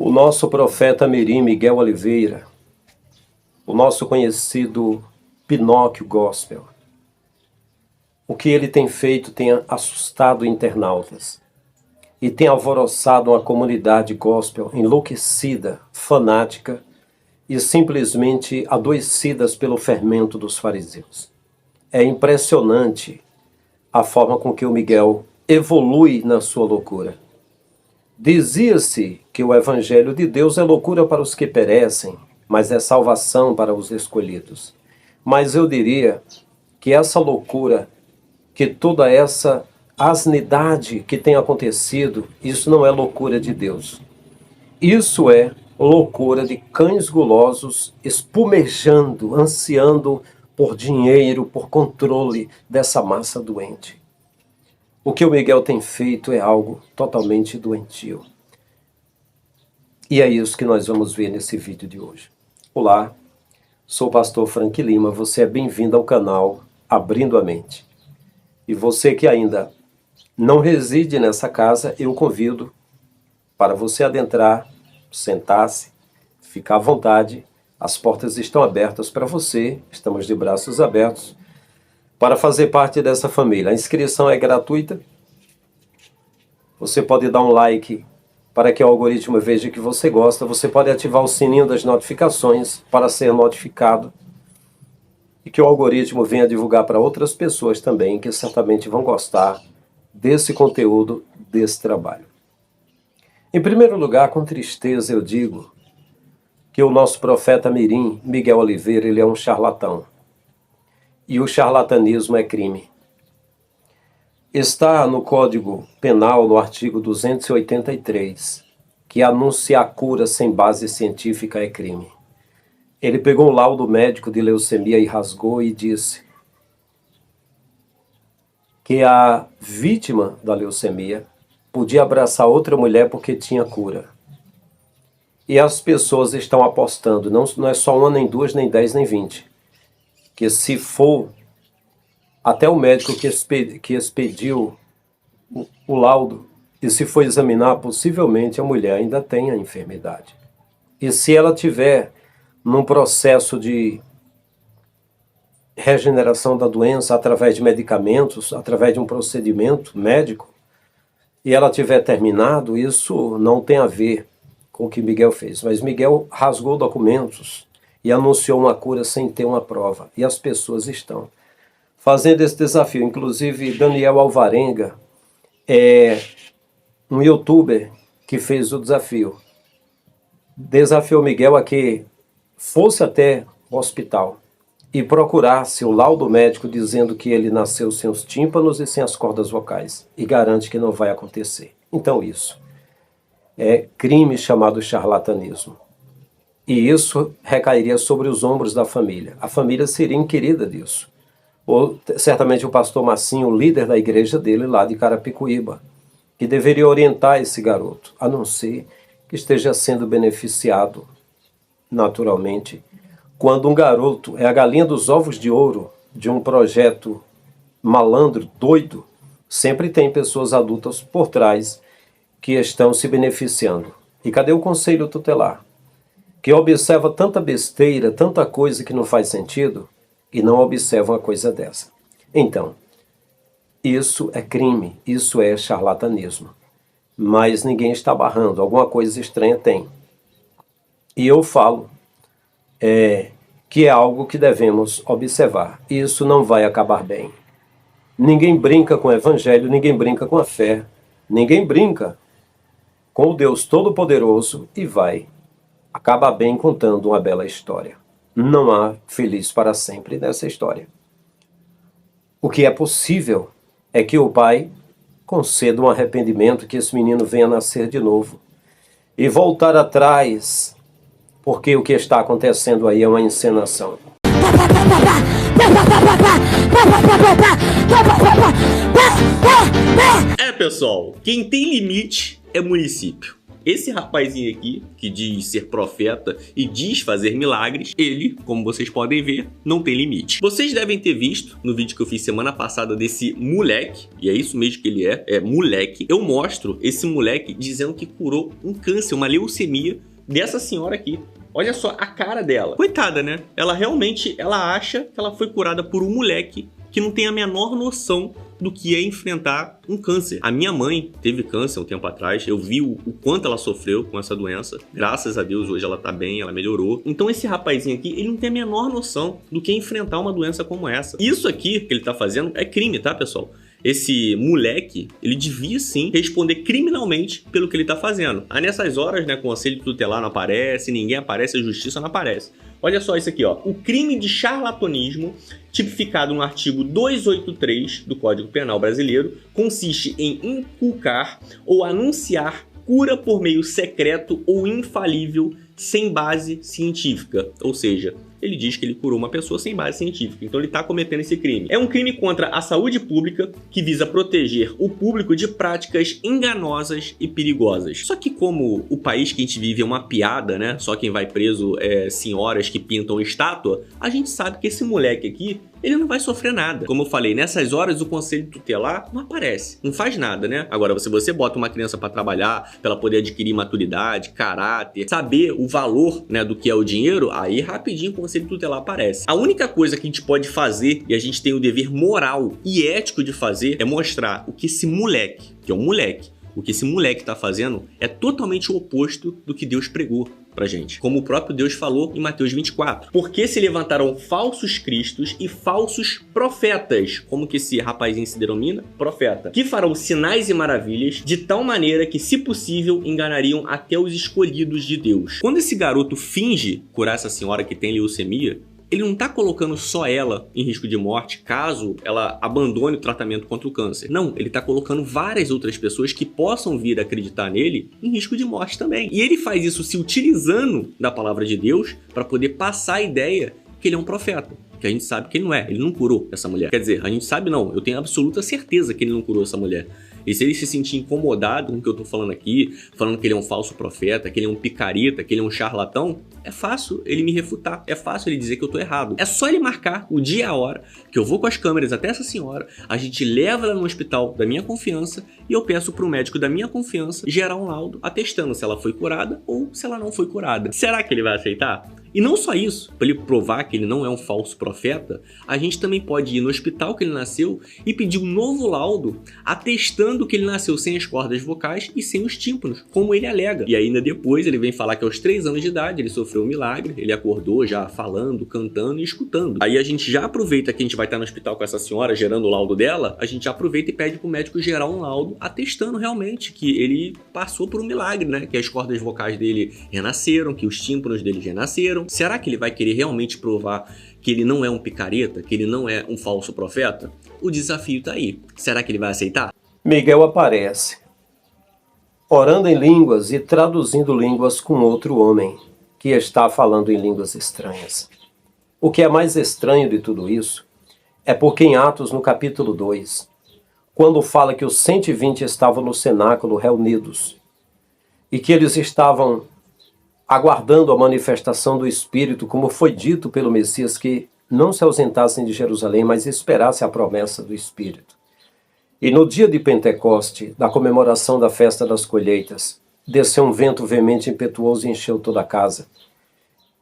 O nosso profeta Mirim Miguel Oliveira, o nosso conhecido Pinóquio Gospel, o que ele tem feito tem assustado internautas e tem alvoroçado uma comunidade gospel enlouquecida, fanática e simplesmente adoecidas pelo fermento dos fariseus. É impressionante a forma com que o Miguel evolui na sua loucura. Dizia-se que o Evangelho de Deus é loucura para os que perecem, mas é salvação para os escolhidos. Mas eu diria que essa loucura, que toda essa asnidade que tem acontecido, isso não é loucura de Deus. Isso é loucura de cães gulosos espumejando, ansiando por dinheiro, por controle dessa massa doente. O que o Miguel tem feito é algo totalmente doentio. E é isso que nós vamos ver nesse vídeo de hoje. Olá, sou o pastor Frank Lima, você é bem-vindo ao canal Abrindo a Mente. E você que ainda não reside nessa casa, eu convido para você adentrar, sentar-se, ficar à vontade. As portas estão abertas para você, estamos de braços abertos para fazer parte dessa família. A inscrição é gratuita. Você pode dar um like para que o algoritmo veja que você gosta. Você pode ativar o sininho das notificações para ser notificado e que o algoritmo venha divulgar para outras pessoas também, que certamente vão gostar desse conteúdo, desse trabalho. Em primeiro lugar, com tristeza eu digo que o nosso profeta Mirim, Miguel Oliveira, ele é um charlatão. E o charlatanismo é crime. Está no Código Penal, no artigo 283, que anunciar cura sem base científica é crime. Ele pegou um laudo médico de leucemia e rasgou e disse que a vítima da leucemia podia abraçar outra mulher porque tinha cura. E as pessoas estão apostando, não é só uma, nem duas, nem 10, nem 20, que se for até o médico que expediu o laudo, e se for examinar, possivelmente a mulher ainda tem a enfermidade. E se ela tiver num processo de regeneração da doença através de medicamentos, através de um procedimento médico, e ela tiver terminado, isso não tem a ver com o que Miguel fez. Mas Miguel rasgou documentos e anunciou uma cura sem ter uma prova. E as pessoas estão fazendo esse desafio. Inclusive, Daniel Alvarenga é um youtuber que fez o desafio. Desafiou Miguel a que fosse até o hospital e procurasse o laudo médico dizendo que ele nasceu sem os tímpanos e sem as cordas vocais. E garante que não vai acontecer. Então isso é crime chamado charlatanismo. E isso recairia sobre os ombros da família. A família seria inquirida disso. Ou certamente o pastor Massinho, o líder da igreja dele lá de Carapicuíba, que deveria orientar esse garoto, a não ser que esteja sendo beneficiado naturalmente, quando um garoto é a galinha dos ovos de ouro de um projeto malandro, doido, sempre tem pessoas adultas por trás que estão se beneficiando. E cadê o conselho tutelar? Que observa tanta besteira, tanta coisa que não faz sentido, e não observa uma coisa dessa. Então, isso é crime, isso é charlatanismo. Mas ninguém está barrando, alguma coisa estranha tem. E eu falo que é algo que devemos observar. Isso não vai acabar bem. Ninguém brinca com o Evangelho, ninguém brinca com a fé, ninguém brinca com o Deus Todo-Poderoso e vai acabar bem contando uma bela história. Não há feliz para sempre nessa história. O que é possível é que o Pai conceda um arrependimento, que esse menino venha nascer de novo e voltar atrás, porque o que está acontecendo aí é uma encenação. Pessoal, quem tem limite é município. esse rapazinho aqui, que diz ser profeta e diz fazer milagres, ele, como vocês podem ver, não tem limite. Vocês devem ter visto no vídeo que eu fiz semana passada desse moleque, e é isso mesmo que ele é moleque. Eu mostro esse moleque dizendo que curou um câncer, uma leucemia dessa senhora aqui. Olha só a cara dela. Coitada, né? Ela realmente, ela acha que ela foi curada por um moleque que não tem a menor noção do que é enfrentar um câncer. A minha mãe teve câncer um tempo atrás, eu vi o quanto ela sofreu com essa doença. Graças a Deus, hoje ela tá bem, ela melhorou. Então esse rapazinho aqui, ele não tem a menor noção do que é enfrentar uma doença como essa. Isso aqui que ele tá fazendo é crime, tá, pessoal? Esse moleque, ele devia sim responder criminalmente pelo que ele tá fazendo. Aí nessas horas, né, o conselho tutelar não aparece, ninguém aparece, a justiça não aparece. Olha só isso aqui, ó. O crime de charlatanismo, tipificado no artigo 283 do Código Penal Brasileiro, consiste em inculcar ou anunciar cura por meio secreto ou infalível sem base científica. Ou seja, ele diz que ele curou uma pessoa sem base científica, então ele está cometendo esse crime. É um crime contra a saúde pública que visa proteger o público de práticas enganosas e perigosas. Só que como o país que a gente vive é uma piada, né? Só quem vai preso é senhoras que pintam estátua, a gente sabe que esse moleque aqui, ele não vai sofrer nada. Como eu falei, nessas horas o conselho tutelar não aparece, não faz nada, né? Agora, se você bota uma criança para trabalhar, pra ela poder adquirir maturidade, caráter, saber o valor, né, do que é o dinheiro, aí rapidinho o conselho tutelar aparece. A única coisa que a gente pode fazer, e a gente tem o dever moral e ético de fazer, é mostrar o que esse moleque, que é um moleque, o que esse moleque tá fazendo é totalmente o oposto do que Deus pregou pra gente. Como o próprio Deus falou em Mateus 24. Porque se levantaram falsos cristos e falsos profetas, como que esse rapazinho se denomina? Profeta. Que farão sinais e maravilhas de tal maneira que, se possível, enganariam até os escolhidos de Deus. Quando esse garoto finge curar essa senhora que tem leucemia, ele não está colocando só ela em risco de morte caso ela abandone o tratamento contra o câncer. Não, ele está colocando várias outras pessoas que possam vir a acreditar nele em risco de morte também. E ele faz isso se utilizando da palavra de Deus para poder passar a ideia que ele é um profeta. Que a gente sabe que ele não é, ele não curou essa mulher. Quer dizer, a gente sabe não, eu tenho absoluta certeza que ele não curou essa mulher. E se ele se sentir incomodado com o que eu tô falando aqui, falando que ele é um falso profeta, que ele é um picareta, que ele é um charlatão, é fácil ele me refutar, é fácil ele dizer que eu tô errado. É só ele marcar o dia e a hora, que eu vou com as câmeras até essa senhora, a gente leva ela no hospital da minha confiança e eu peço pro médico da minha confiança gerar um laudo atestando se ela foi curada ou se ela não foi curada. Será que ele vai aceitar? E não só isso, para ele provar que ele não é um falso profeta, a gente também pode ir no hospital que ele nasceu e pedir um novo laudo atestando que ele nasceu sem as cordas vocais e sem os tímpanos, como ele alega. E ainda depois ele vem falar que aos 3 anos de idade ele sofreu um milagre, ele acordou já falando, cantando e escutando. Aí a gente já aproveita que a gente vai estar no hospital com essa senhora gerando o laudo dela, a gente já aproveita e pede pro médico gerar um laudo atestando realmente que ele passou por um milagre, né? Que as cordas vocais dele renasceram, que os tímpanos dele renasceram. Será que ele vai querer realmente provar que ele não é um picareta, que ele não é um falso profeta? O desafio tá aí. Será que ele vai aceitar? Miguel aparece, orando em línguas e traduzindo línguas com outro homem, que está falando em línguas estranhas. O que é mais estranho de tudo isso é porque em Atos, no capítulo 2, quando fala que os 120 estavam no cenáculo reunidos e que eles estavam aguardando a manifestação do Espírito, como foi dito pelo Messias, que não se ausentassem de Jerusalém, mas esperassem a promessa do Espírito. E no dia de Pentecoste, da comemoração da festa das colheitas, desceu um vento veemente e impetuoso e encheu toda a casa.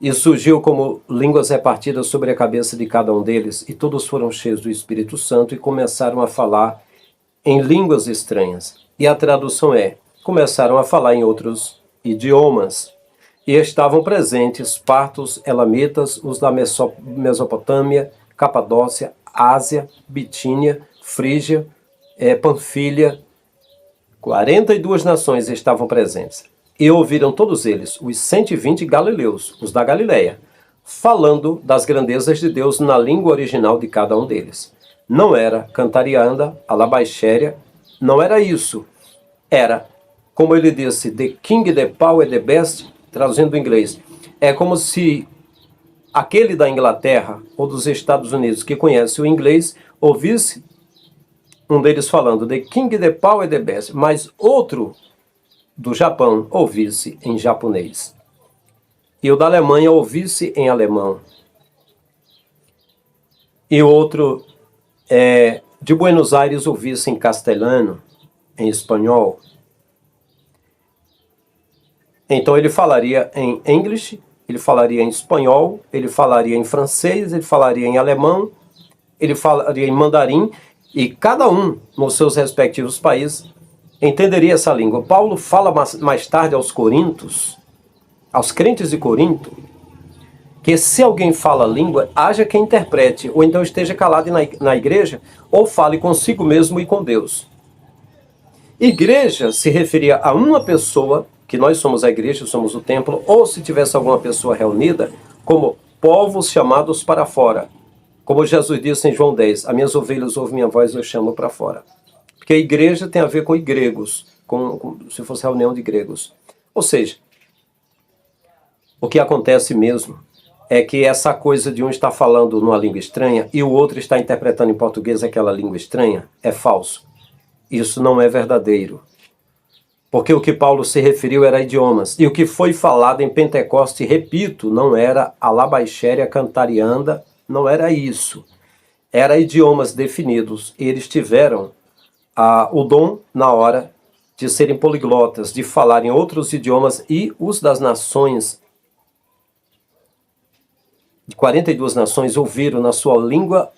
E surgiu como línguas repartidas sobre a cabeça de cada um deles, e todos foram cheios do Espírito Santo e começaram a falar em línguas estranhas. E a tradução é, começaram a falar em outros idiomas. E estavam presentes partos, elamitas, os da Mesopotâmia, Capadócia, Ásia, Bitínia, Frígia, Panfilha. 42 nações estavam presentes. E ouviram todos eles, os 120 galileus, os da Galileia, falando das grandezas de Deus na língua original de cada um deles. Não era cantarianda, alabaxéria, não era isso. Era, como ele disse, the king, the power, the best, traduzindo do inglês. É como se aquele da Inglaterra ou dos Estados Unidos que conhece o inglês ouvisse um deles falando the king, the power, the best, mas outro do Japão ouvisse em japonês. E o da Alemanha ouvisse em alemão. E outro de Buenos Aires ouvisse em castelhano, em espanhol. Então ele falaria em English, ele falaria em espanhol, ele falaria em francês, ele falaria em alemão, ele falaria em mandarim, e cada um, nos seus respectivos países, entenderia essa língua. Paulo fala mais tarde aos Coríntios, aos crentes de Corinto, que se alguém fala língua, haja quem interprete, ou então esteja calado na igreja, ou fale consigo mesmo e com Deus. Igreja se referia a uma pessoa, que nós somos a igreja, somos o templo, ou se tivesse alguma pessoa reunida, como povos chamados para fora. Como Jesus disse em João 10, as minhas ovelhas ouvem minha voz, eu chamo para fora. Porque a igreja tem a ver com gregos, se fosse reunião de gregos. Ou seja, o que acontece mesmo é que essa coisa de um estar falando numa língua estranha e o outro está interpretando em português aquela língua estranha é falso. Isso não é verdadeiro. Porque o que Paulo se referiu era idiomas. E o que foi falado em Pentecoste, repito, não era alabaxéria cantarianda, não era isso. Era idiomas definidos. E eles tiveram o dom na hora de serem poliglotas, de falar em outros idiomas, e os das nações, de 42 nações, ouviram na sua língua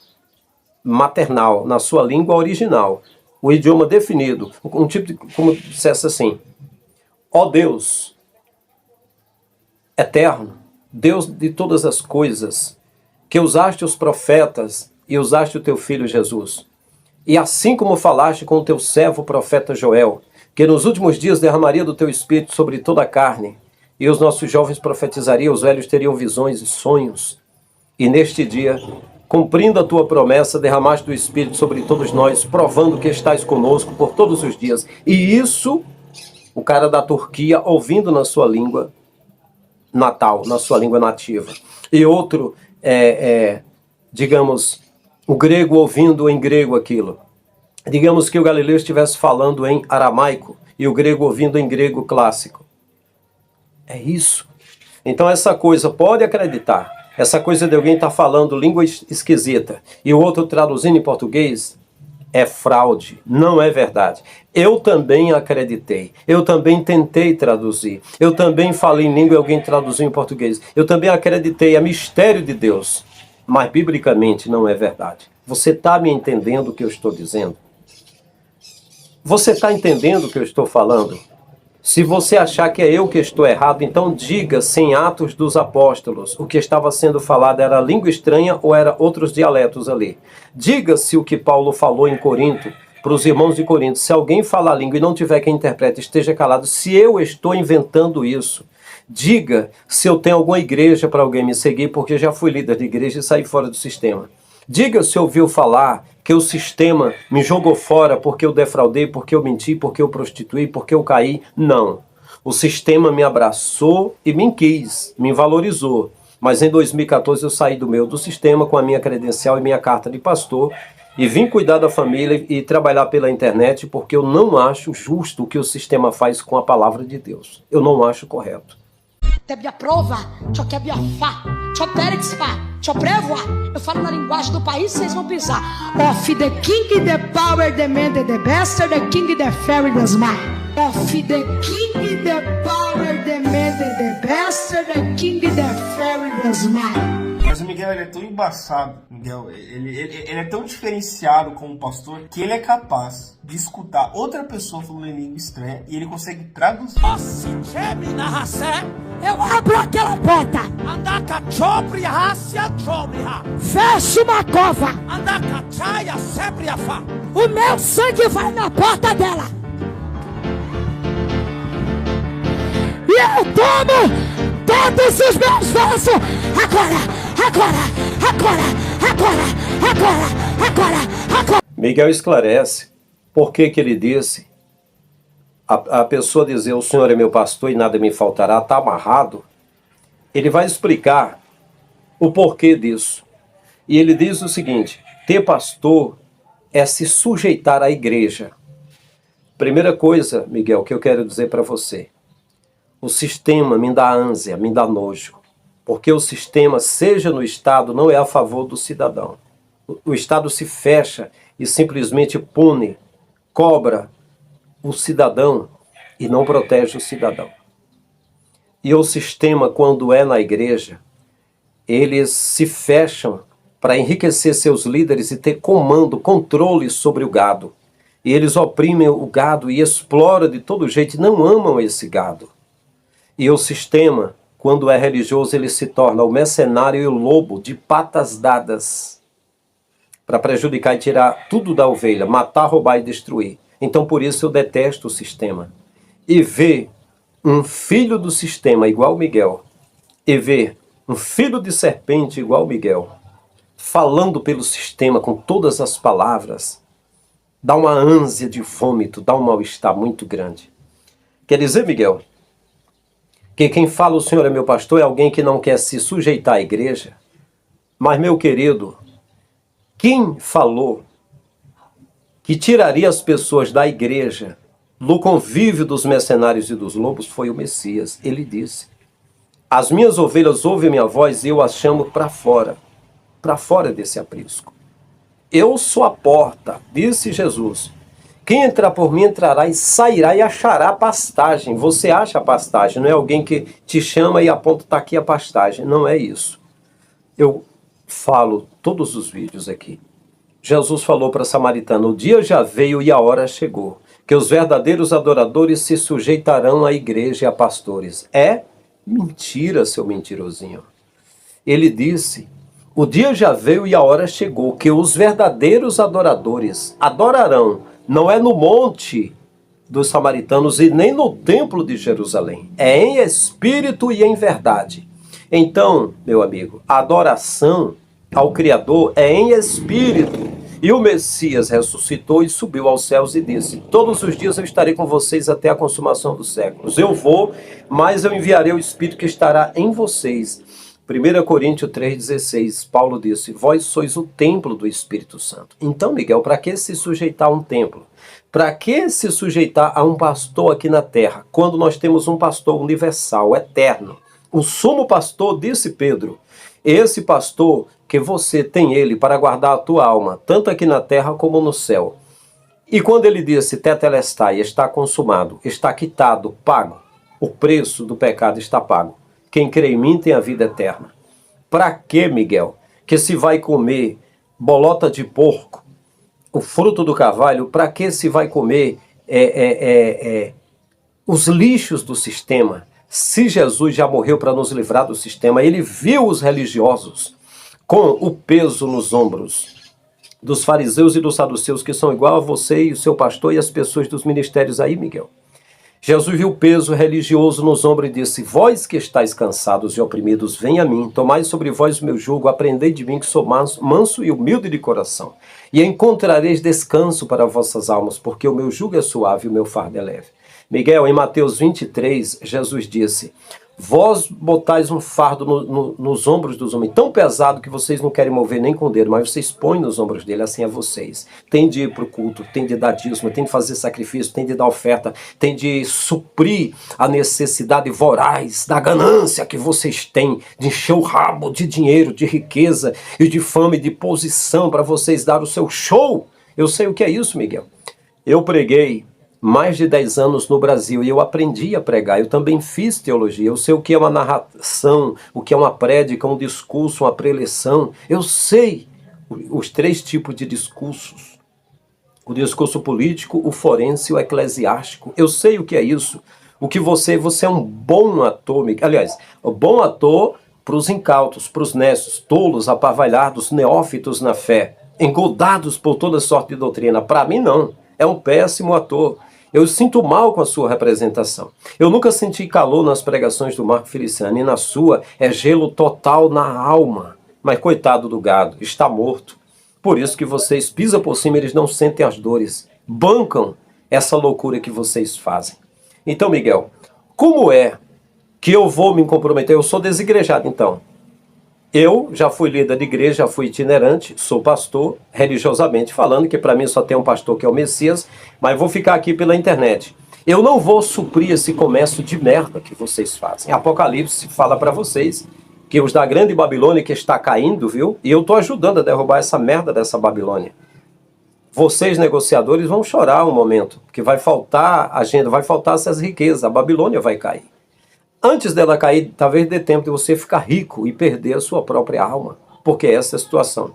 maternal, na sua língua original, o idioma definido, um tipo de, como dissesse assim: ó Deus eterno, Deus de todas as coisas, que usaste os profetas e usaste o teu filho Jesus, e assim como falaste com o teu servo profeta Joel, que nos últimos dias derramaria do teu espírito sobre toda a carne, e os nossos jovens profetizariam, os velhos teriam visões e sonhos, e neste dia, cumprindo a tua promessa, derramaste do Espírito sobre todos nós, provando que estás conosco por todos os dias. E isso, o cara da Turquia ouvindo na sua língua natal, na sua língua nativa. E outro, digamos, o grego ouvindo em grego aquilo. Digamos que o Galileu estivesse falando em aramaico e o grego ouvindo em grego clássico. É isso. Então essa coisa, pode acreditar, essa coisa de alguém estar falando língua esquisita e o outro traduzindo em português, é fraude, não é verdade. Eu também acreditei, eu também tentei traduzir, eu também falei em língua e alguém traduziu em português. Eu também acreditei, é mistério de Deus, mas biblicamente não é verdade. Você está me entendendo o que eu estou dizendo? Você está entendendo o que eu estou falando? Se você achar que é eu que estou errado, então diga se em Atos dos Apóstolos o que estava sendo falado era língua estranha ou era outros dialetos ali. Diga se o que Paulo falou em Corinto, para os irmãos de Corinto, se alguém falar a língua e não tiver quem interprete, esteja calado, se eu estou inventando isso. Diga se eu tenho alguma igreja para alguém me seguir, porque já fui líder de igreja e saí fora do sistema. Diga se ouviu falar que o sistema me jogou fora porque eu defraudei, porque eu menti, porque eu prostituí, porque eu caí. Não. O sistema me abraçou e me quis, me valorizou. Mas em 2014 eu saí do sistema com a minha credencial e minha carta de pastor e vim cuidar da família e trabalhar pela internet porque eu não acho justo o que o sistema faz com a palavra de Deus. Eu não acho correto. Abbia prova, ciò che abbia fa, ciò perex fa, ciò prevoa. Eu falo na linguagem do país, vocês vão pensar. Of the king, the power, the man, the bastard, the king, the fairy, the smile. Of the king, the power, the man, the bastard, the king, the fairy, the smile. Mas o Miguel, ele é tão embaçado, Miguel, ele é tão diferenciado como pastor que ele é capaz de escutar outra pessoa falando em língua estranha e ele consegue traduzir. Eu abro aquela porta. Fecho uma cova. O meu sangue vai na porta dela. E eu tomo todos os meus versos. Agora. Miguel esclarece por que ele disse, a pessoa dizer o Senhor é meu pastor e nada me faltará, está amarrado. Ele vai explicar o porquê disso. E ele diz o seguinte: ter pastor é se sujeitar à igreja. Primeira coisa, Miguel, que eu quero dizer para você. O sistema me dá ânsia, me dá nojo. Porque o sistema, seja no Estado, não é a favor do cidadão. O Estado se fecha e simplesmente pune, cobra o cidadão e não protege o cidadão. E o sistema, quando é na igreja, eles se fecham para enriquecer seus líderes e ter comando, controle sobre o gado. E eles oprimem o gado e exploram de todo jeito e não amam esse gado. E o sistema, quando é religioso, ele se torna o mercenário e o lobo de patas dadas para prejudicar e tirar tudo da ovelha, matar, roubar e destruir. Então, por isso, eu detesto o sistema. E ver um filho do sistema igual Miguel, e ver um filho de serpente igual Miguel, falando pelo sistema com todas as palavras, dá uma ânsia de vômito, dá um mal-estar muito grande. Quer dizer, Miguel, que quem fala o Senhor é meu pastor é alguém que não quer se sujeitar à igreja. Mas, meu querido, quem falou que tiraria as pessoas da igreja, do convívio dos mercenários e dos lobos, foi o Messias. Ele disse: as minhas ovelhas ouvem a minha voz e eu as chamo para fora desse aprisco. Eu sou a porta, disse Jesus. Quem entrar por mim entrará e sairá e achará pastagem. Você acha a pastagem, não é alguém que te chama e aponta, está aqui a pastagem. Não é isso. Eu falo todos os vídeos aqui. Jesus falou para a samaritana: o dia já veio e a hora chegou, que os verdadeiros adoradores se sujeitarão à igreja e a pastores. É mentira, seu mentirosinho. Ele disse: o dia já veio e a hora chegou, que os verdadeiros adoradores adorarão. Não é no monte dos samaritanos e nem no templo de Jerusalém. É em espírito e em verdade. Então, meu amigo, a adoração ao Criador é em espírito. E o Messias ressuscitou e subiu aos céus e disse: todos os dias eu estarei com vocês até a consumação dos séculos. Eu vou, mas eu enviarei o Espírito que estará em vocês. 1 Coríntios 3,16, Paulo disse: vós sois o templo do Espírito Santo. Então, Miguel, para que se sujeitar a um templo? Para que se sujeitar a um pastor aqui na terra, quando nós temos um pastor universal, eterno? O sumo pastor, disse Pedro, esse pastor que você tem ele para guardar a tua alma, tanto aqui na terra como no céu. E quando ele disse: tetelestai, está consumado, está quitado, pago, o preço do pecado está pago. Quem crê em mim tem a vida eterna. Para que, Miguel, que se vai comer bolota de porco, o fruto do carvalho? Para que se vai comer os lixos do sistema? Se Jesus já morreu para nos livrar do sistema, ele viu os religiosos com o peso nos ombros dos fariseus e dos saduceus, que são igual a você e o seu pastor e as pessoas dos ministérios aí, Miguel. Jesus viu o peso religioso nos ombros e disse: vós que estáis cansados e oprimidos, venha a mim, tomai sobre vós o meu jugo, aprendei de mim que sou manso e humilde de coração, e encontrareis descanso para vossas almas, porque o meu jugo é suave e o meu fardo é leve. Miguel, em Mateus 23, Jesus disse: vós botais um fardo nos ombros dos homens, tão pesado que vocês não querem mover nem com o dedo, mas vocês põem nos ombros dele, assim é vocês. Tem de ir para o culto, tem de dar dízimo, tem de fazer sacrifício, tem de dar oferta, tem de suprir a necessidade voraz da ganância que vocês têm, de encher o rabo de dinheiro, de riqueza e de fama e de posição para vocês dar o seu show. Eu sei o que é isso, Miguel. Eu preguei mais de 10 anos no Brasil e eu aprendi a pregar. Eu também fiz teologia. Eu sei o que é uma narração, o que é uma prédica, um discurso, uma preleção. Eu sei os 3 tipos de discursos: o discurso político, o forense e o eclesiástico. Eu sei o que é isso. O que você é um bom ator, aliás, um bom ator para os incautos, para os nécios, tolos, aparvalhados, neófitos na fé, engoldados por toda sorte de doutrina. Para mim, não. É um péssimo ator. Eu sinto mal com a sua representação. Eu nunca senti calor nas pregações do Marco Feliciano, e na sua é gelo total na alma. Mas coitado do gado, está morto. Por isso que vocês pisam por cima, eles não sentem as dores. Bancam essa loucura que vocês fazem. Então, Miguel, como é que eu vou me comprometer? Eu sou desigrejado, então. Eu já fui líder de igreja, já fui itinerante, sou pastor, religiosamente falando, que para mim só tem um pastor que é o Messias, mas vou ficar aqui pela internet. Eu não vou suprir esse comércio de merda que vocês fazem. Apocalipse fala para vocês que os da grande Babilônia que está caindo, viu? E eu estou ajudando a derrubar essa merda dessa Babilônia. Vocês, negociadores, vão chorar um momento, porque vai faltar agenda, vai faltar essas riquezas, a Babilônia vai cair. Antes dela cair, talvez dê tempo de você ficar rico e perder a sua própria alma, porque essa é a situação.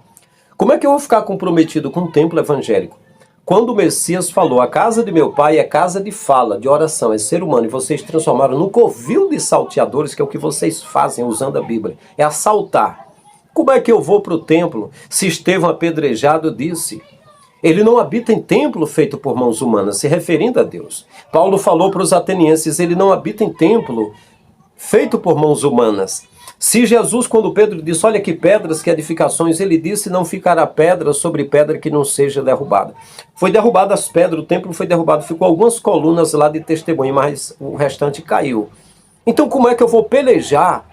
Como é que eu vou ficar comprometido com o templo evangélico? Quando o Messias falou, a casa de meu pai é casa de fala, de oração, é ser humano, e vocês transformaram num covil de salteadores, que é o que vocês fazem usando a Bíblia, é assaltar. Como é que eu vou para o templo se Estevão apedrejado disse... Ele não habita em templo feito por mãos humanas, se referindo a Deus. Paulo falou para os atenienses, ele não habita em templo feito por mãos humanas. Se Jesus, quando Pedro disse, olha que pedras, que edificações, ele disse, não ficará pedra sobre pedra que não seja derrubada. Foi derrubada as pedras, o templo foi derrubado, ficou algumas colunas lá de testemunho, mas o restante caiu. Então como é que eu vou pelejar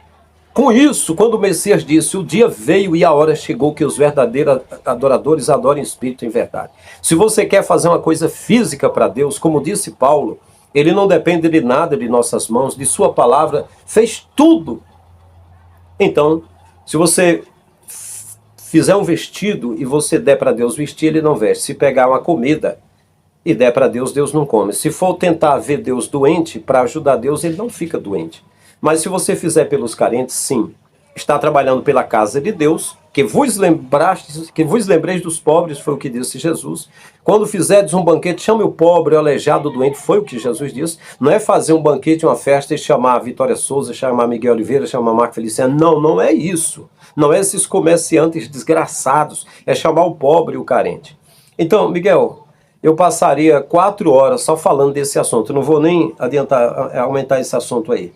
com isso, quando o Messias disse, o dia veio e a hora chegou que os verdadeiros adoradores adorem espírito em verdade. Se você quer fazer uma coisa física para Deus, como disse Paulo, ele não depende de nada de nossas mãos, de sua palavra, fez tudo. Então, se você fizer um vestido e você der para Deus vestir, ele não veste. Se pegar uma comida e der para Deus, Deus não come. Se for tentar ver Deus doente, para ajudar Deus, ele não fica doente. Mas se você fizer pelos carentes, sim, está trabalhando pela casa de Deus, que vos lembreis dos pobres, foi o que disse Jesus. Quando fizerdes um banquete, chame o pobre, o aleijado, o doente, foi o que Jesus disse. Não é fazer um banquete, uma festa e chamar a Vitória Souza, chamar a Miguel Oliveira, chamar a Marco Feliciano. Não, não é isso. Não é esses comerciantes desgraçados. É chamar o pobre e o carente. Então, Miguel, eu passaria 4 horas só falando desse assunto. Eu não vou nem aumentar esse assunto aí.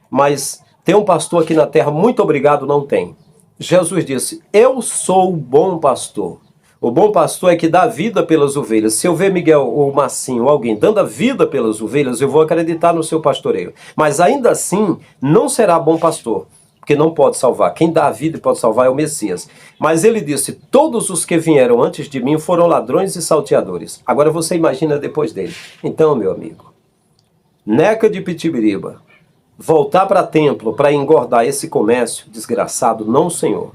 Mas tem um pastor aqui na terra, muito obrigado, não tem. Jesus disse, eu sou o bom pastor. O bom pastor é que dá vida pelas ovelhas. Se eu ver Miguel ou Massinho ou alguém dando a vida pelas ovelhas, eu vou acreditar no seu pastoreio. Mas ainda assim, não será bom pastor, porque não pode salvar. Quem dá a vida e pode salvar é o Messias. Mas ele disse, todos os que vieram antes de mim foram ladrões e salteadores. Agora você imagina depois dele. Então, meu amigo, Neca de Pitibiriba, voltar para templo para engordar esse comércio desgraçado, não, Senhor.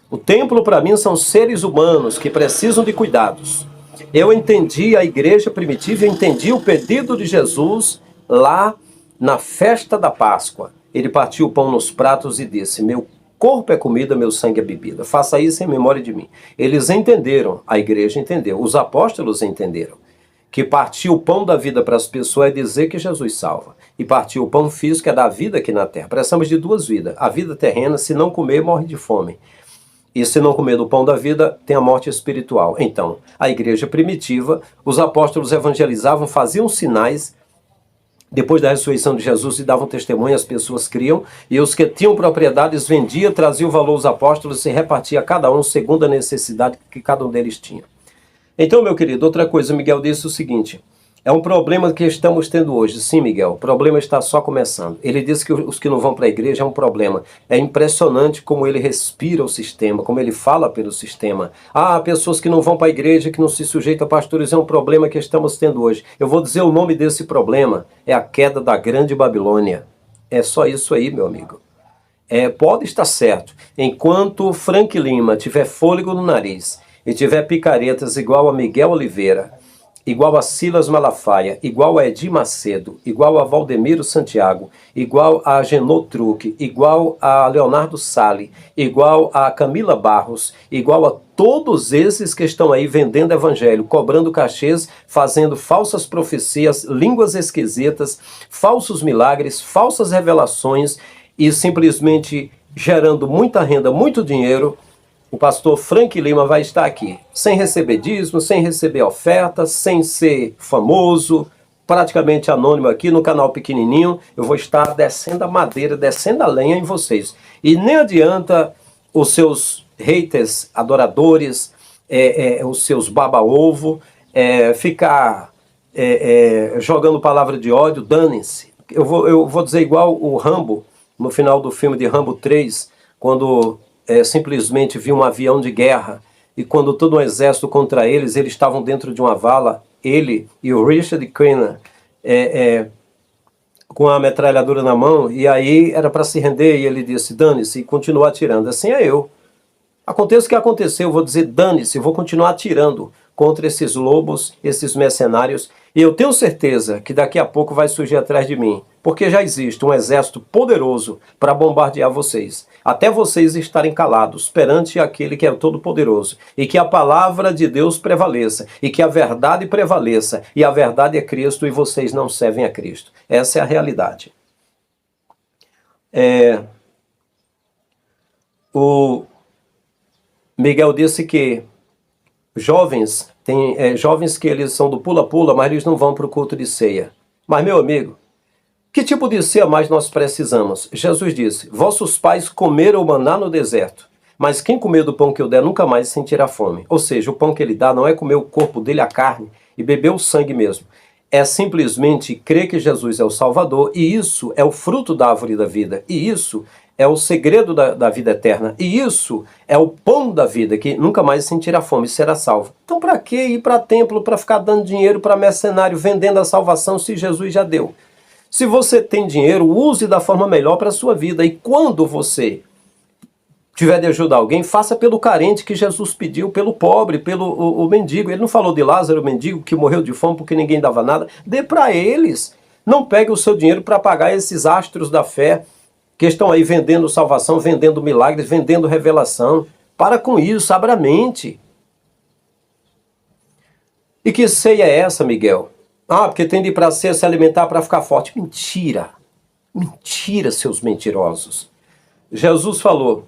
O templo para mim são seres humanos que precisam de cuidados. Eu entendi a igreja primitiva, eu entendi o pedido de Jesus lá na festa da Páscoa. Ele partiu o pão nos pratos e disse, meu corpo é comida, meu sangue é bebida. Faça isso em memória de mim. Eles entenderam, a igreja entendeu, os apóstolos entenderam. Que partir o pão da vida para as pessoas é dizer que Jesus salva. E partir o pão físico é dar vida aqui na terra. Precisamos de 2 vidas. A vida terrena, se não comer, morre de fome. E se não comer do pão da vida, tem a morte espiritual. Então, a igreja primitiva, os apóstolos evangelizavam, faziam sinais, depois da ressurreição de Jesus, e davam testemunho, as pessoas criam, e os que tinham propriedades vendiam, traziam o valor aos apóstolos e repartia a cada um segundo a necessidade que cada um deles tinha. Então, meu querido, outra coisa, Miguel disse o seguinte, é um problema que estamos tendo hoje. Sim, Miguel, o problema está só começando. Ele disse que os que não vão para a igreja é um problema. É impressionante como ele respira o sistema, como ele fala pelo sistema. Ah, pessoas que não vão para a igreja, que não se sujeitam a pastores, é um problema que estamos tendo hoje. Eu vou dizer o nome desse problema, é a queda da grande Babilônia. É só isso aí, meu amigo. Pode estar certo. Enquanto Frank Lima tiver fôlego no nariz e tiver picaretas igual a Miguel Oliveira, igual a Silas Malafaia, igual a Edir Macedo, igual a Valdemiro Santiago, igual a Genô Truque, igual a Leonardo Sali, igual a Camila Barros, igual a todos esses que estão aí vendendo evangelho, cobrando cachês, fazendo falsas profecias, línguas esquisitas, falsos milagres, falsas revelações e simplesmente gerando muita renda, muito dinheiro. O pastor Frank Lima vai estar aqui, sem receber dízimo, sem receber ofertas, sem ser famoso, praticamente anônimo aqui no canal pequenininho. Eu vou estar descendo a madeira, descendo a lenha em vocês. E nem adianta os seus haters, adoradores, os seus baba-ovo, ficar jogando palavra de ódio, dane-se. Eu vou dizer igual o Rambo, no final do filme de Rambo 3, quando simplesmente viu um avião de guerra, e quando todo um exército contra eles estavam dentro de uma vala, ele e o Richard Crenna, com a metralhadora na mão, e aí era para se render, e ele disse, dane-se, e continuou atirando. Assim é eu. Aconteça o que aconteceu, eu vou dizer, dane-se, eu vou continuar atirando contra esses lobos, esses mercenários, e eu tenho certeza que daqui a pouco vai surgir atrás de mim, porque já existe um exército poderoso para bombardear vocês, até vocês estarem calados perante aquele que é o Todo-Poderoso, e que a palavra de Deus prevaleça, e que a verdade prevaleça, e a verdade é Cristo, e vocês não servem a Cristo. Essa é a realidade. O Miguel disse que jovens, tem jovens que eles são do pula-pula, mas eles não vão para o culto de ceia. Mas, meu amigo, que tipo de ceia mais nós precisamos? Jesus disse, vossos pais comeram o maná no deserto, mas quem comer do pão que eu der nunca mais sentirá fome. Ou seja, o pão que ele dá não é comer o corpo dele, a carne, e beber o sangue mesmo. É simplesmente crer que Jesus é o Salvador, e isso é o fruto da árvore da vida, e isso é o segredo da vida eterna. E isso é o pão da vida, que nunca mais sentirá fome e será salvo. Então para que ir para templo, para ficar dando dinheiro para mercenário, vendendo a salvação, se Jesus já deu? Se você tem dinheiro, use da forma melhor para a sua vida. E quando você tiver de ajudar alguém, faça pelo carente que Jesus pediu, pelo pobre, pelo o mendigo. Ele não falou de Lázaro, o mendigo, que morreu de fome porque ninguém dava nada. Dê para eles. Não pegue o seu dinheiro para pagar esses astros da fé, que estão aí vendendo salvação, vendendo milagres, vendendo revelação. Para com isso, abra a mente. E que ceia é essa, Miguel? Ah, porque tem de ir para a ceia se alimentar para ficar forte. Mentira. Mentira, seus mentirosos. Jesus falou,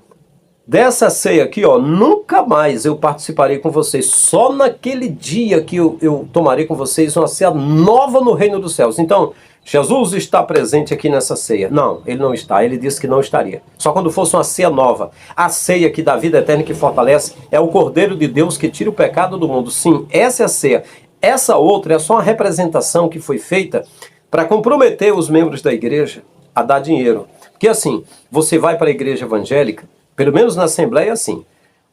dessa ceia aqui, ó, nunca mais eu participarei com vocês. Só naquele dia que eu tomarei com vocês uma ceia nova no reino dos céus. Então, Jesus está presente aqui nessa ceia. Não, ele não está. Ele disse que não estaria. Só quando fosse uma ceia nova. A ceia que dá vida eterna, que fortalece, é o Cordeiro de Deus que tira o pecado do mundo. Sim, essa é a ceia. Essa outra é só uma representação que foi feita para comprometer os membros da igreja a dar dinheiro. Porque assim, você vai para a igreja evangélica, pelo menos na Assembleia é assim.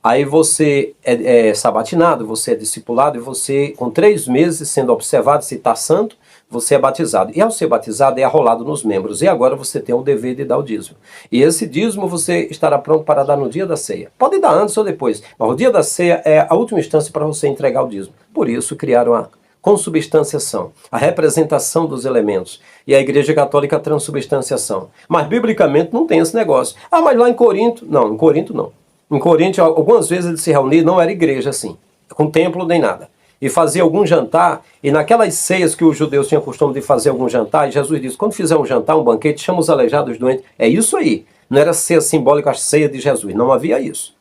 Aí você é sabatinado, você é discipulado, e você, com 3 meses sendo observado se está santo, você é batizado. E ao ser batizado é arrolado nos membros. E agora você tem o dever de dar o dízimo. E esse dízimo você estará pronto para dar no dia da ceia. Pode dar antes ou depois, mas o dia da ceia é a última instância para você entregar o dízimo. Por isso criaram a consubstanciação, a representação dos elementos. E a Igreja Católica a transubstanciação. Mas biblicamente não tem esse negócio. Ah, mas lá em Corinto... Não, em Corinto não. Em Corinto, algumas vezes eles se reuniam, não era igreja assim, com templo nem nada. E fazia algum jantar, e naquelas ceias que os judeus tinham costume de fazer algum jantar, e Jesus disse, quando fizer um jantar, um banquete, chama os aleijados, os doentes. É isso aí. Não era ceia simbólica, a ceia de Jesus. Não havia isso.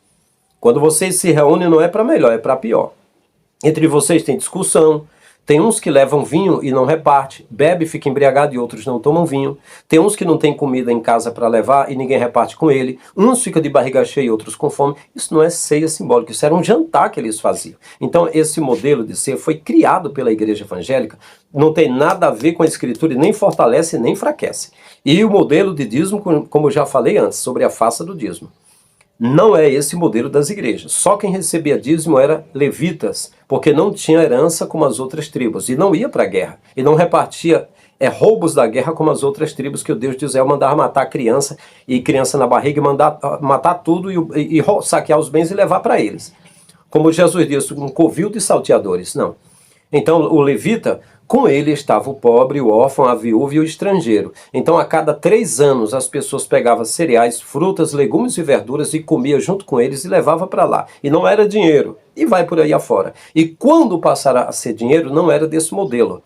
Quando vocês se reúnem, não é para melhor, é para pior. Entre vocês tem discussão. Tem uns que levam vinho e não reparte, bebe e fica embriagado e outros não tomam vinho. Tem uns que não tem comida em casa para levar e ninguém reparte com ele. Uns ficam de barriga cheia e outros com fome. Isso não é ceia simbólica, isso era um jantar que eles faziam. Então esse modelo de ceia foi criado pela igreja evangélica, não tem nada a ver com a escritura e nem fortalece nem enfraquece. E o modelo de dízimo, como eu já falei antes, sobre a face do dízimo. Não é esse modelo das igrejas. Só quem recebia dízimo era levitas, porque não tinha herança como as outras tribos, e não ia para a guerra, e não repartia roubos da guerra como as outras tribos, que o Deus de Israel mandava matar criança, e criança na barriga, e mandar matar tudo, e saquear os bens e levar para eles. Como Jesus disse, um covil de salteadores. Não. Então o levita, com ele estava o pobre, o órfão, a viúva e o estrangeiro. Então a cada 3 anos as pessoas pegavam cereais, frutas, legumes e verduras e comia junto com eles e levava para lá. E não era dinheiro. E vai por aí afora. E quando passar a ser dinheiro, não era desse modelo.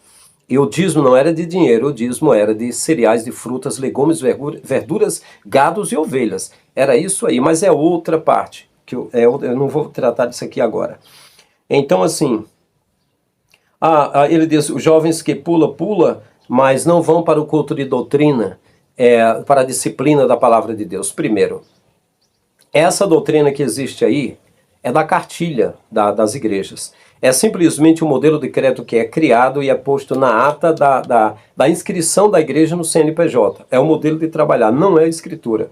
E o dízimo não era de dinheiro, o dízimo era de cereais, de frutas, legumes, verduras, gados e ovelhas. Era isso aí, mas é outra parte. Que eu não vou tratar disso aqui agora. Então assim... ele diz, os jovens que pula, mas não vão para o culto de doutrina, para a disciplina da palavra de Deus. Primeiro, essa doutrina que existe aí é da cartilha das igrejas. É simplesmente um modelo de crédito que é criado e é posto na ata da inscrição da igreja no CNPJ. É o modelo de trabalhar, não é a escritura.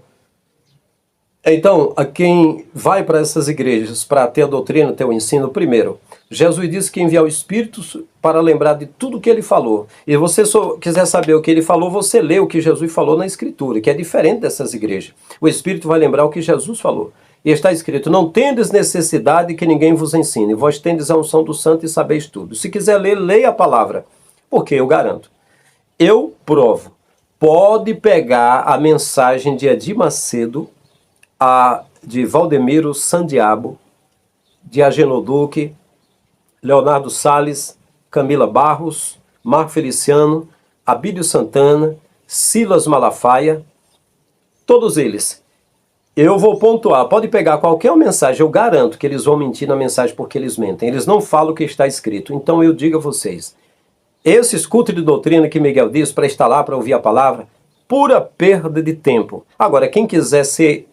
Então, a quem vai para essas igrejas para ter a doutrina, ter o ensino, primeiro, Jesus disse que enviar o Espírito para lembrar de tudo que ele falou. E você só quiser saber o que ele falou, você lê o que Jesus falou na Escritura, que é diferente dessas igrejas. O Espírito vai lembrar o que Jesus falou. E está escrito: não tendes necessidade que ninguém vos ensine, vós tendes a unção do Santo e sabeis tudo. Se quiser ler, leia a palavra, porque eu garanto. Eu provo. Pode pegar a mensagem de Edir Macedo, de Valdemiro Sandiabo, de Agenor Duque, Leonardo Salles, Camila Barros, Marco Feliciano, Abílio Santana, Silas Malafaia, todos eles. Eu vou pontuar, pode pegar qualquer mensagem, eu garanto que eles vão mentir na mensagem porque eles mentem. Eles não falam o que está escrito. Então eu digo a vocês, esse escuto de doutrina que Miguel diz para estar lá, para ouvir a palavra, pura perda de tempo. Agora, quem quiser ser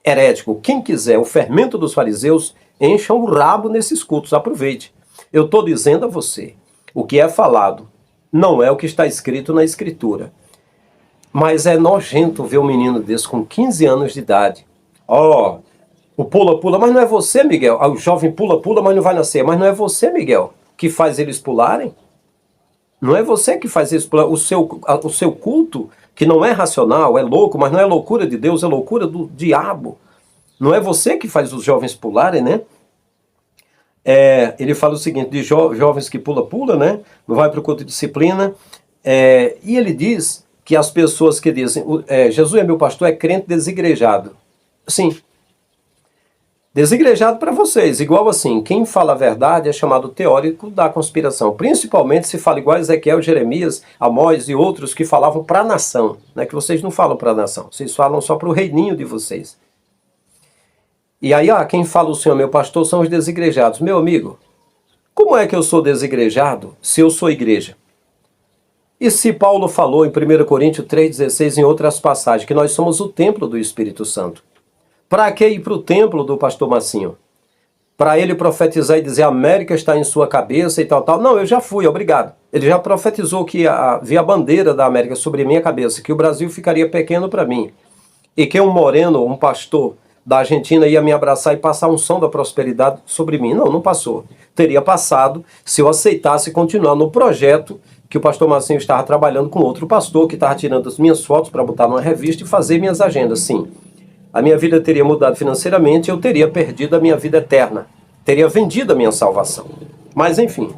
herético, quem quiser o fermento dos fariseus, encham o rabo nesses cultos, aproveite. Eu estou dizendo a você, o que é falado não é o que está escrito na Escritura. Mas é nojento ver um menino desse com 15 anos de idade. Ó, o pula-pula, mas não é você, Miguel. O jovem pula-pula, mas não vai nascer. Mas não é você, Miguel, que faz eles pularem? Não é você que faz eles pularem. O seu culto, que não é racional, é louco, mas não é loucura de Deus, é loucura do diabo. Não é você que faz os jovens pularem, né? Ele fala o seguinte, de jovens que pula, né? Não vai para o culto de disciplina. E ele diz que as pessoas que dizem, Jesus é meu pastor, é crente desigrejado. Sim. Desigrejado para vocês, igual assim, quem fala a verdade é chamado teórico da conspiração, principalmente se fala igual Ezequiel, Jeremias, Amós e outros que falavam para a nação, né? Que vocês não falam para a nação, vocês falam só para o reininho de vocês. E aí, quem fala o Senhor meu pastor são os desigrejados. Meu amigo, como é que eu sou desigrejado se eu sou igreja? E se Paulo falou em 1 Coríntios 3,16 em outras passagens, que nós somos o templo do Espírito Santo? Para que ir para o templo do pastor Massinho? Para ele profetizar e dizer, a América está em sua cabeça e tal, tal. Não, eu já fui, obrigado. Ele já profetizou que havia a bandeira da América sobre minha cabeça, que o Brasil ficaria pequeno para mim. E que um moreno, um pastor da Argentina ia me abraçar e passar um som da prosperidade sobre mim. Não, não passou. Teria passado se eu aceitasse continuar no projeto que o pastor Massinho estava trabalhando com outro pastor, que estava tirando as minhas fotos para botar numa revista e fazer minhas agendas, sim. A minha vida teria mudado financeiramente, eu teria perdido a minha vida eterna. Teria vendido a minha salvação. Mas, enfim,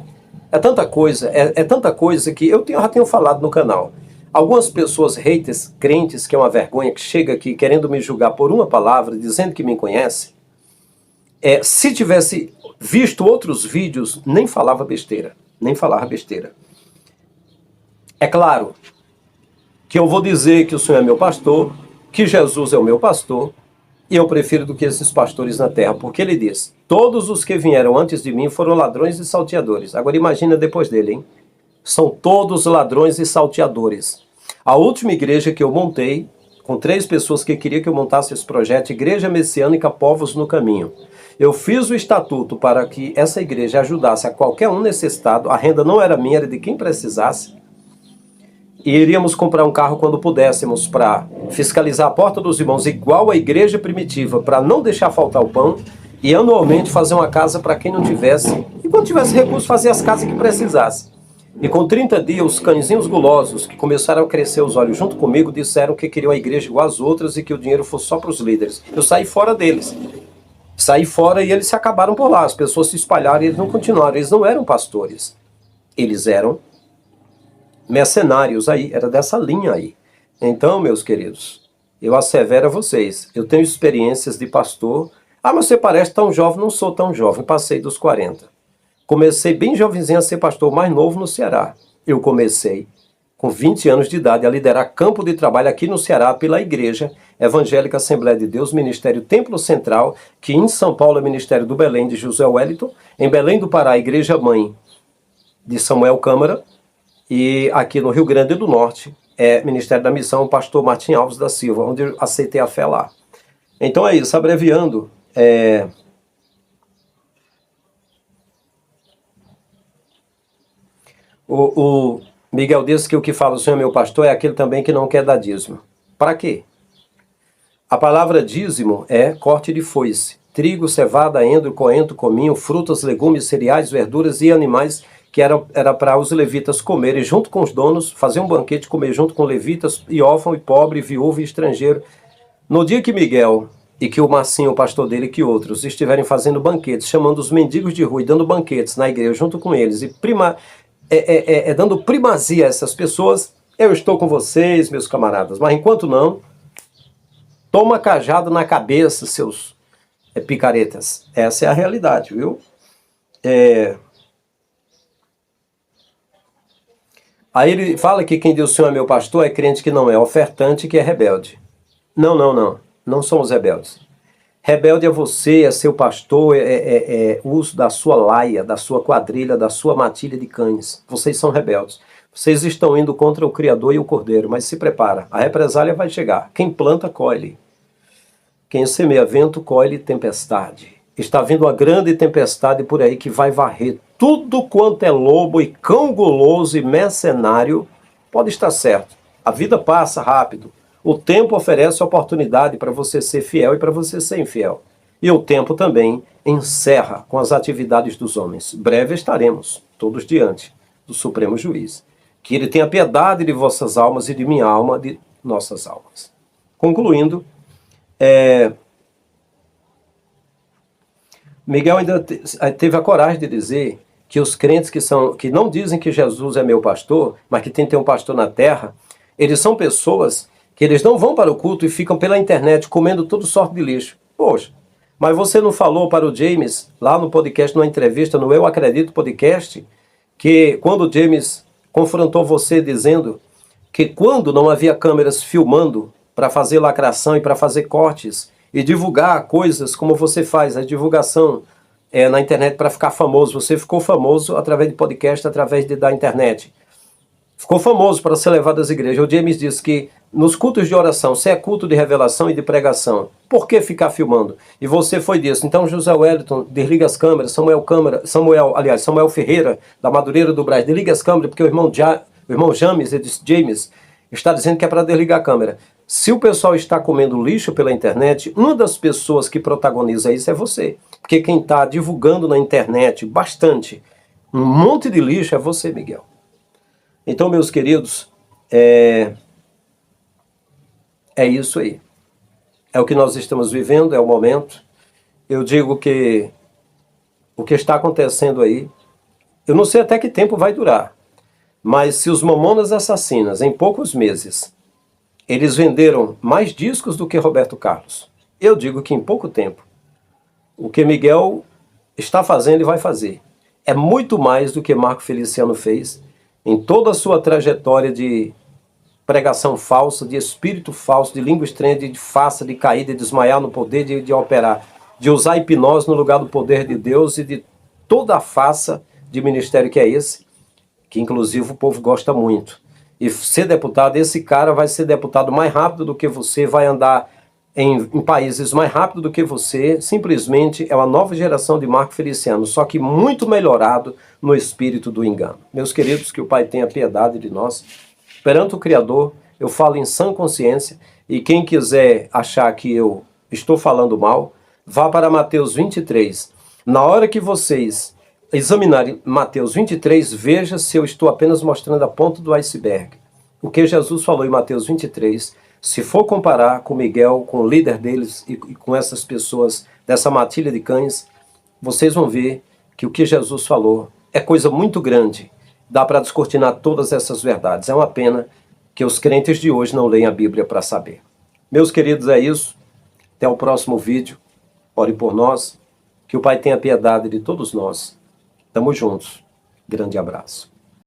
é tanta coisa que eu já tenho falado no canal. Algumas pessoas haters, crentes, que é uma vergonha, que chega aqui querendo me julgar por uma palavra, dizendo que me conhece, se tivesse visto outros vídeos, nem falava besteira. Nem falava besteira. É claro que eu vou dizer que o Senhor é meu pastor, que Jesus é o meu pastor, e eu prefiro do que esses pastores na terra, porque ele diz, todos os que vieram antes de mim foram ladrões e salteadores. Agora imagina depois dele, hein? São todos ladrões e salteadores. A última igreja que eu montei, com 3 pessoas que queriam que eu montasse esse projeto, Igreja Messiânica Povos no Caminho. Eu fiz o estatuto para que essa igreja ajudasse a qualquer um necessitado, a renda não era minha, era de quem precisasse. E iríamos comprar um carro quando pudéssemos para fiscalizar a porta dos irmãos, igual a igreja primitiva, para não deixar faltar o pão, e anualmente fazer uma casa para quem não tivesse, e quando tivesse recurso, fazer as casas que precisasse. E com 30 dias, os cãezinhos gulosos, que começaram a crescer os olhos junto comigo, disseram que queriam a igreja igual às outras e que o dinheiro fosse só para os líderes. Eu saí fora deles. Saí fora e eles se acabaram por lá. As pessoas se espalharam e eles não continuaram. Eles não eram pastores. Eles eram mercenários aí. Era dessa linha aí. Então, meus queridos, eu assevero a vocês. Eu tenho experiências de pastor. Mas você parece tão jovem. Não sou tão jovem. Passei dos 40. Comecei bem jovenzinho a ser pastor mais novo no Ceará. Eu comecei com 20 anos de idade a liderar campo de trabalho aqui no Ceará pela Igreja Evangélica Assembleia de Deus, Ministério Templo Central, que em São Paulo é Ministério do Belém de José Wellington, em Belém do Pará, Igreja Mãe de Samuel Câmara, e aqui no Rio Grande do Norte é Ministério da Missão, pastor Martim Alves da Silva, onde eu aceitei a fé lá. Então é isso, abreviando, O Miguel disse que o que fala o Senhor meu pastor é aquele também que não quer dar dízimo. Para quê? A palavra dízimo é corte de foice. Trigo, cevada, endro, coentro, cominho, frutas, legumes, cereais, verduras e animais que era para os levitas comerem junto com os donos, fazer um banquete, comer junto com levitas, e órfão, e pobre, e viúvo, e estrangeiro. No dia que Miguel e que o Marcinho, o pastor dele, e que outros estiverem fazendo banquetes, chamando os mendigos de rua e dando banquetes na igreja junto com eles, e dando primazia a essas pessoas, eu estou com vocês, meus camaradas. Mas enquanto não, toma cajado na cabeça, seus picaretas. Essa é a realidade, viu? Aí ele fala que quem diz o Senhor é meu pastor é crente que não é, ofertante que é rebelde. Não. Não somos rebeldes. Rebelde é você, é seu pastor, é uso da sua laia, da sua quadrilha, da sua matilha de cães. Vocês são rebeldes. Vocês estão indo contra o Criador e o Cordeiro, mas se prepara, a represália vai chegar. Quem planta, colhe. Quem semeia vento, colhe tempestade. Está vindo uma grande tempestade por aí que vai varrer tudo quanto é lobo e cão guloso e mercenário. Pode estar certo. A vida passa rápido. O tempo oferece oportunidade para você ser fiel e para você ser infiel. E o tempo também encerra com as atividades dos homens. Breve estaremos, todos diante do Supremo Juiz. Que ele tenha piedade de vossas almas e de minha alma, de nossas almas. Concluindo, Miguel ainda teve a coragem de dizer que os crentes que não dizem que Jesus é meu pastor, mas que tem que ter um pastor na terra, eles são pessoas que eles não vão para o culto e ficam pela internet comendo toda sorte de lixo. Poxa, mas você não falou para o James, lá no podcast, numa entrevista no Eu Acredito Podcast, que quando o James confrontou você dizendo que quando não havia câmeras filmando para fazer lacração e para fazer cortes e divulgar coisas como você faz, a divulgação na internet para ficar famoso, você ficou famoso através de podcast, através da internet. Ficou famoso para ser levado às igrejas. O James disse que nos cultos de oração, se é culto de revelação e de pregação, por que ficar filmando? E você foi disso. Então José Wellington, desliga as câmeras. Samuel Ferreira, da Madureira do Brás, desliga as câmeras, porque o irmão James está dizendo que é para desligar a câmera. Se o pessoal está comendo lixo pela internet, uma das pessoas que protagoniza isso é você. Porque quem está divulgando na internet bastante, um monte de lixo, é você, Miguel. Então, meus queridos, é isso aí. É o que nós estamos vivendo, é o momento. Eu digo que o que está acontecendo aí, eu não sei até que tempo vai durar, mas se os Mamonas Assassinas, em poucos meses, eles venderam mais discos do que Roberto Carlos, eu digo que em pouco tempo, o que Miguel está fazendo e vai fazer é muito mais do que Marco Feliciano fez em toda a sua trajetória de pregação falsa, de espírito falso, de língua estranha, de farsa, de cair, de desmaiar no poder, de operar, de usar hipnose no lugar do poder de Deus e de toda a farsa de ministério que é esse, que inclusive o povo gosta muito. E ser deputado, esse cara vai ser deputado mais rápido do que você, vai andar em países mais rápido do que você, simplesmente é uma nova geração de Marco Feliciano, só que muito melhorado no espírito do engano. Meus queridos, que o Pai tenha piedade de nós. Perante o Criador, eu falo em sã consciência, e quem quiser achar que eu estou falando mal, vá para Mateus 23. Na hora que vocês examinarem Mateus 23, veja se eu estou apenas mostrando a ponta do iceberg. O que Jesus falou em Mateus 23, se for comparar com Miguel, com o líder deles e com essas pessoas dessa matilha de cães, vocês vão ver que o que Jesus falou é coisa muito grande. Dá para descortinar todas essas verdades. É uma pena que os crentes de hoje não leem a Bíblia para saber. Meus queridos, é isso. Até o próximo vídeo. Ore por nós. Que o Pai tenha piedade de todos nós. Tamo juntos. Grande abraço.